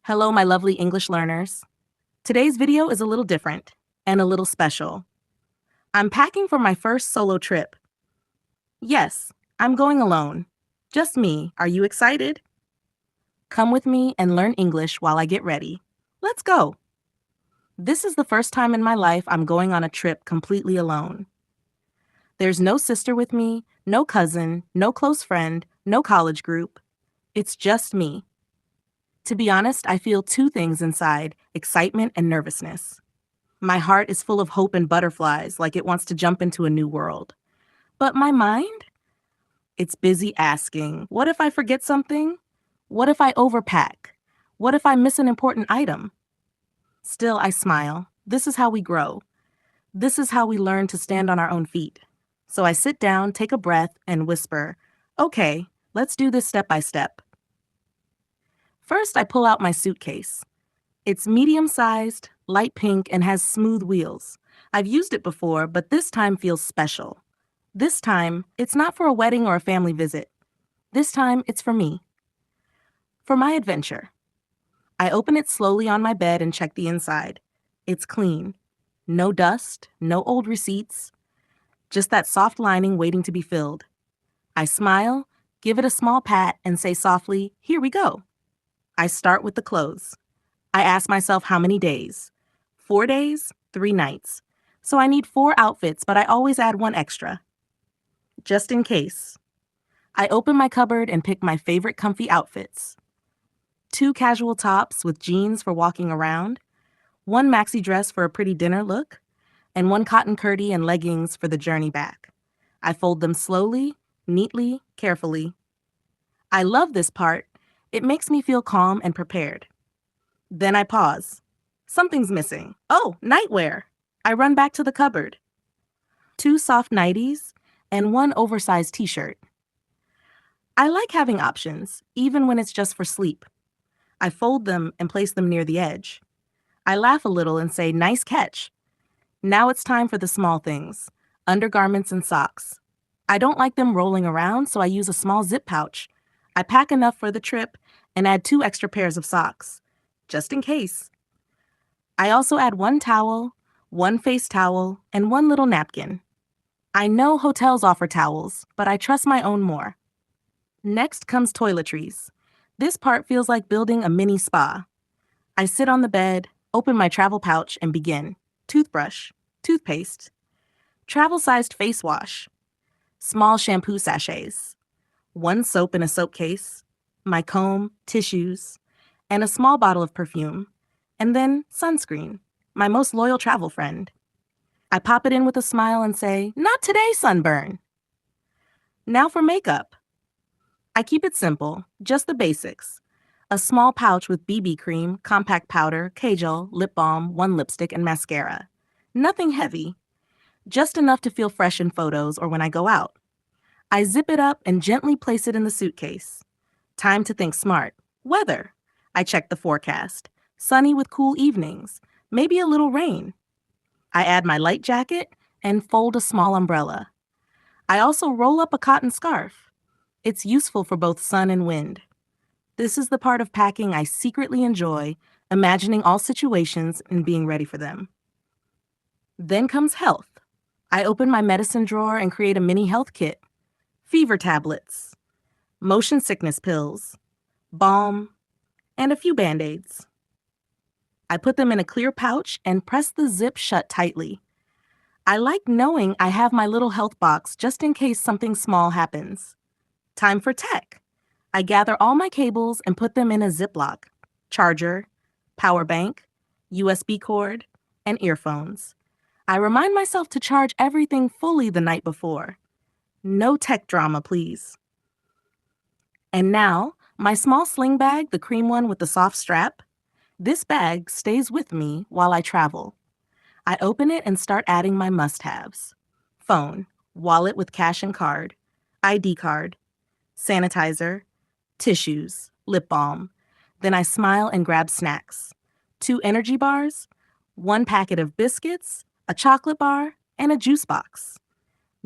Hello, my lovely English learners. Today's video is a little different and a little special. I'm packing for my first solo trip. Yes, I'm going alone. Just me. Are you excited? Come with me and learn English while I get ready. Let's go. This is the first time in my life I'm going on a trip completely alone. There's no sister with me, no cousin, no close friend, no college group. It's just me. To be honest, I feel two things inside: excitement and nervousness. My heart is full of hope and butterflies, like it wants to jump into a new world. But my mind? It's busy asking, what if I forget something? What if I overpack? What if I miss an important item? Still, I smile. This is how we grow. This is how we learn to stand on our own feet. So I sit down, take a breath, and whisper, okay, let's do this step by step. First, I pull out my suitcase. It's medium-sized, light pink, and has smooth wheels. I've used it before, but this time feels special. This time, it's not for a wedding or a family visit. This time, it's for me. For my adventure. I open it slowly on my bed and check the inside. It's clean. No dust, no old receipts. Just that soft lining waiting to be filled. I smile, give it a small pat, and say softly, here we go. I start with the clothes. I ask myself how many days. 4 days, 3 nights. So I need 4 outfits, but I always add 1 extra. Just in case. I open my cupboard and pick my favorite comfy outfits. 2 casual tops with jeans for walking around, 1 maxi dress for a pretty dinner look, and 1 cotton curdy and leggings for the journey back. I fold them slowly, neatly, carefully. I love this part. It makes me feel calm and prepared. Then I pause. Something's missing. Oh, nightwear. I run back to the cupboard. 2 soft nighties and 1 oversized t-shirt. I like having options, even when it's just for sleep. I fold them and place them near the edge. I laugh a little and say, nice catch. Now it's time for the small things, undergarments and socks. I don't like them rolling around, so I use a small zip pouch. I pack enough for the trip and add 2 extra pairs of socks, just in case. I also add 1 towel, 1 face towel, and 1 little napkin. I know hotels offer towels, but I trust my own more. Next comes toiletries. This part feels like building a mini spa. I sit on the bed, open my travel pouch, and begin. Toothbrush, toothpaste, travel-sized face wash, small shampoo sachets, 1 soap in a soap case, my comb, tissues, and a small bottle of perfume, and then sunscreen, my most loyal travel friend. I pop it in with a smile and say, not today, sunburn. Now for makeup. I keep it simple, just the basics. A small pouch with BB cream, compact powder, kajal, lip balm, 1 lipstick, and mascara. Nothing heavy, just enough to feel fresh in photos or when I go out. I zip it up and gently place it in the suitcase. Time to think smart. Weather. I check the forecast. Sunny with cool evenings, maybe a little rain. I add my light jacket and fold a small umbrella. I also roll up a cotton scarf. It's useful for both sun and wind. This is the part of packing I secretly enjoy, imagining all situations and being ready for them. Then comes health. I open my medicine drawer and create a mini health kit. Fever tablets, motion sickness pills, balm, and a few Band-Aids. I put them in a clear pouch and press the zip shut tightly. I like knowing I have my little health box just in case something small happens. Time for tech. I gather all my cables and put them in a Ziploc. Charger, power bank, USB cord, and earphones. I remind myself to charge everything fully the night before. No tech drama, please. And now, my small sling bag, the cream one with the soft strap. This bag stays with me while I travel. I open it and start adding my must-haves. Phone, wallet with cash and card, ID card, sanitizer, tissues, lip balm. Then I smile and grab snacks. 2 energy bars, 1 packet of biscuits, a chocolate bar, and a juice box.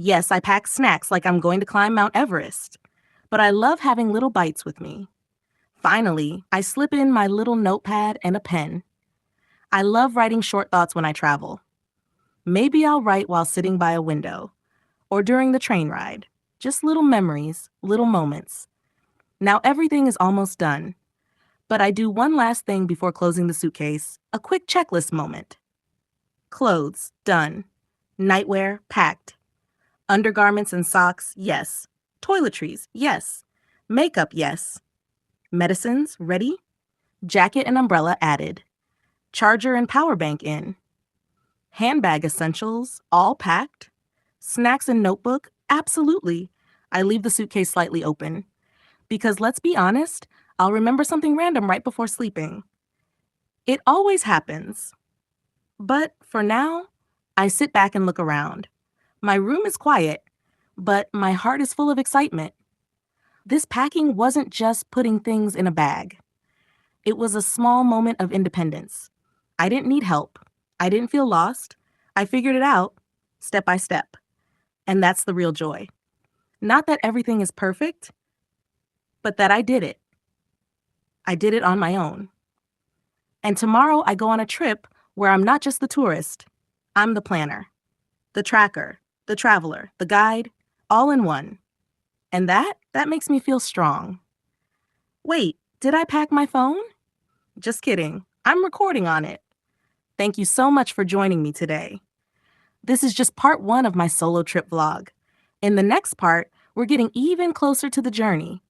Yes, I pack snacks like I'm going to climb Mount Everest, but I love having little bites with me. Finally, I slip in my little notepad and a pen. I love writing short thoughts when I travel. Maybe I'll write while sitting by a window or during the train ride. Just little memories, little moments. Now everything is almost done, but I do one last thing before closing the suitcase, a quick checklist moment. Clothes, done. Nightwear, packed. Undergarments and socks, yes. Toiletries, yes. Makeup, yes. Medicines, ready. Jacket and umbrella added. Charger and power bank in. Handbag essentials, all packed. Snacks and notebook, absolutely. I leave the suitcase slightly open. Because let's be honest, I'll remember something random right before sleeping. It always happens. But for now, I sit back and look around. My room is quiet, but my heart is full of excitement. This packing wasn't just putting things in a bag. It was a small moment of independence. I didn't need help. I didn't feel lost. I figured it out, step by step. And that's the real joy. Not that everything is perfect, but that I did it. I did it on my own. And tomorrow I go on a trip where I'm not just the tourist. I'm the planner, the tracker, the traveler, the guide, all in one. And that makes me feel strong. Wait, did I pack my phone? Just kidding. I'm recording on it. Thank you so much for joining me today. This is just part 1 of my solo trip vlog. In the next part, we're getting even closer to the journey.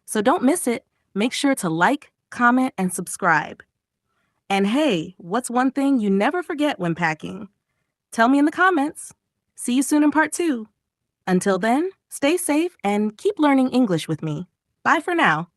So don't miss it. Make sure to like, comment, and subscribe. And hey, what's one thing you never forget when packing? Tell me in the comments. See you soon in part 2. Until then, stay safe and keep learning English with me. Bye for now.